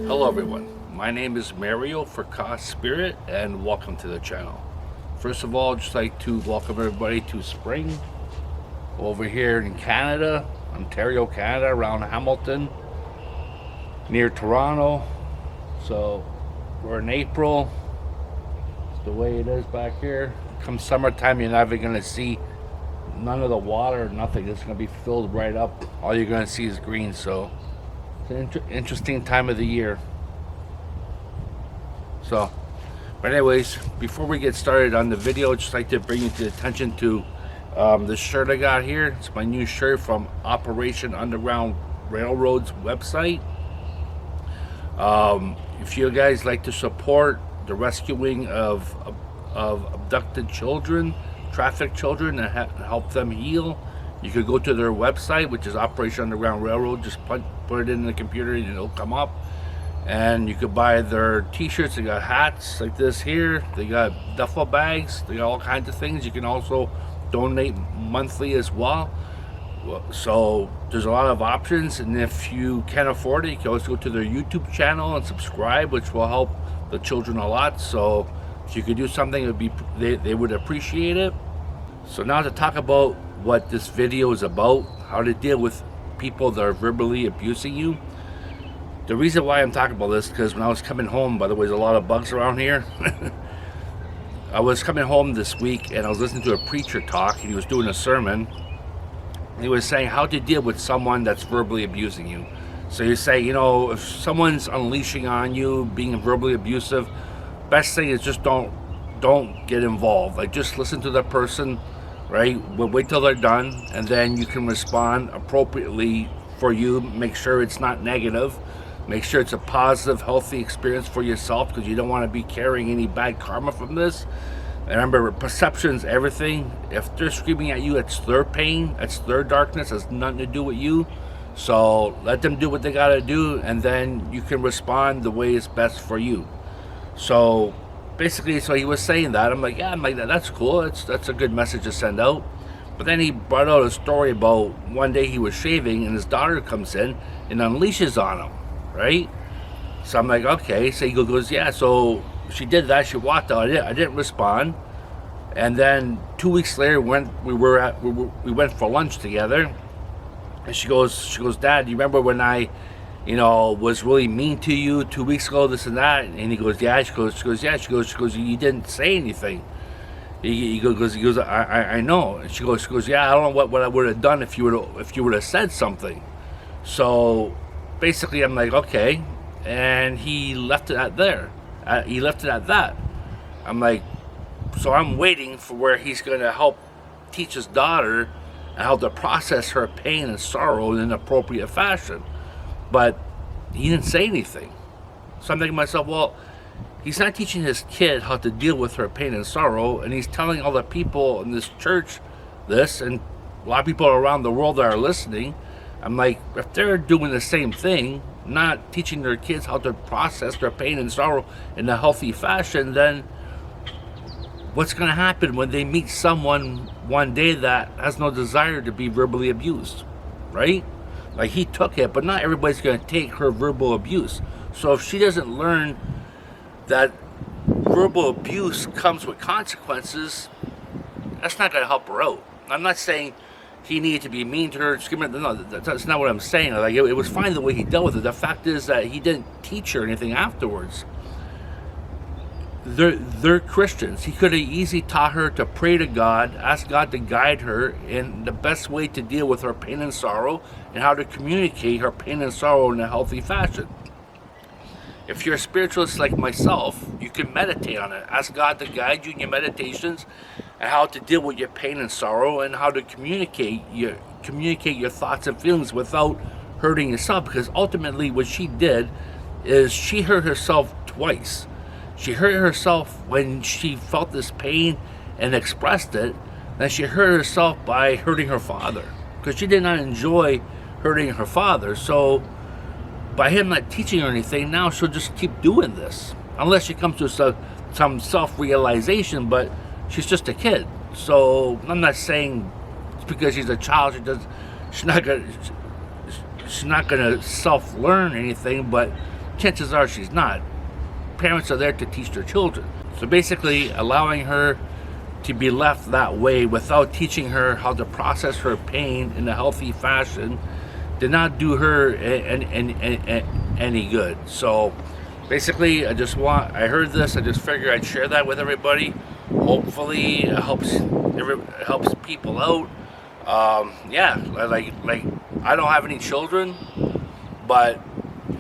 Hello everyone, my name is Mario for Cost Spirit and welcome to the channel. First of all, I'd just like to welcome everybody to spring over here in Canada, Ontario, Canada, around Hamilton, near Toronto. So we're in April, it's the way it is back here. Come summertime, you're never going to see none of the water, nothing. It's going to be filled right up. All you're going to see is green, so it's an interesting time of the year. But anyways, before we get started on the video, I'd just like to bring you to attention to this shirt I got here. It's my new shirt from Operation Underground Railroad's website. If you guys like to support the rescuing of abducted children, trafficked children, and help them heal, you could go to their website, which is Operation Underground Railroad. Just put it in the computer and it'll come up. And you could buy their t-shirts. They got hats like this here. They got duffel bags. They got all kinds of things. You can also donate monthly as well. So there's a lot of options, and if you can't afford it, you can always go to their YouTube channel and subscribe, which will help the children a lot. So if you could do something, it would be they would appreciate it. So now to talk about what this video is about, how to deal with people that are verbally abusing you. The reason why I'm talking about this is because when I was coming home, by the way, there's a lot of bugs around here. I was coming home this week and I was listening to a preacher talk, and he was doing a sermon. He was saying how to deal with someone that's verbally abusing you. So you say, you know, if someone's unleashing on you, being verbally abusive, best thing is just don't get involved. Like, just listen to the person, right? Wait till they're done, and then you can respond appropriately for you. Make sure it's not negative. Make sure it's a positive, healthy experience for yourself, because you don't want to be carrying any bad karma from this. And remember, perception's everything. If they're screaming at you, it's their pain, it's their darkness, it has nothing to do with you. So let them do what they gotta do, and then you can respond the way it's best for you. So basically, so he was saying that. I'm like, that's cool. That's a good message to send out. But then he brought out a story about one day he was shaving and his daughter comes in and unleashes on him, right? So I'm like, okay. So he goes, yeah, so she did that. She walked out. I didn't respond. And then 2 weeks later, we went for lunch together. And she goes, Dad, do you remember when I, was really mean to you 2 weeks ago, this and that? And he goes, yeah. She goes, yeah. She goes, you didn't say anything. He goes, I know. And she goes, yeah, I don't know what I would have done if you would have said something. So basically, I'm like, okay. And he left it at there. He left it at that. I'm like, so I'm waiting for where he's going to help teach his daughter how to process her pain and sorrow in an appropriate fashion. But he didn't say anything. So I'm thinking to myself, well, he's not teaching his kid how to deal with her pain and sorrow, and he's telling all the people in this church this, and a lot of people around the world that are listening. I'm like, if they're doing the same thing, not teaching their kids how to process their pain and sorrow in a healthy fashion, then what's going to happen when they meet someone one day that has no desire to be verbally abused, right? Like, he took it, but not everybody's going to take her verbal abuse. So if she doesn't learn that verbal abuse comes with consequences, that's not going to help her out. I'm not saying he needed to be mean to her, screaming. No, that's not what I'm saying. Like, it was fine the way he dealt with it. The fact is that he didn't teach her anything afterwards. They're Christians. He could have easily taught her to pray to God, ask God to guide her in the best way to deal with her pain and sorrow, and how to communicate her pain and sorrow in a healthy fashion. If you're a spiritualist like myself, you can meditate on it. Ask God to guide you in your meditations and how to deal with your pain and sorrow, and how to communicate your thoughts and feelings without hurting yourself. Because ultimately what she did is she hurt herself twice. She hurt herself when she felt this pain and expressed it, and she hurt herself by hurting her father, because she did not enjoy hurting her father. So by him not teaching her anything, now she'll just keep doing this unless she comes to some self-realization. But she's just a kid, so I'm not saying it's because she's a child she's not gonna self-learn anything, but chances are she's not. Parents are there to teach their children. So basically, allowing her to be left that way without teaching her how to process her pain in a healthy fashion did not do her any good. So basically, I heard this, I just figured I'd share that with everybody. Hopefully it helps people out. Yeah, like I don't have any children, but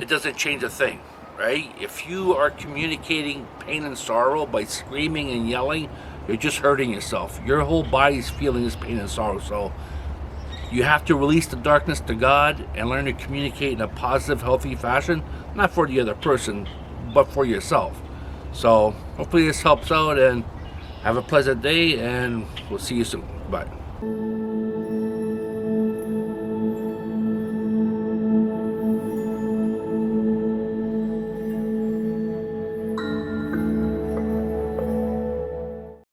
it doesn't change a thing, right? If you are communicating pain and sorrow by screaming and yelling, you're just hurting yourself. Your whole body's feeling this pain and sorrow. So you have to release the darkness to God and learn to communicate in a positive, healthy fashion, not for the other person, but for yourself. So hopefully this helps out, and have a pleasant day, and we'll see you soon. Bye.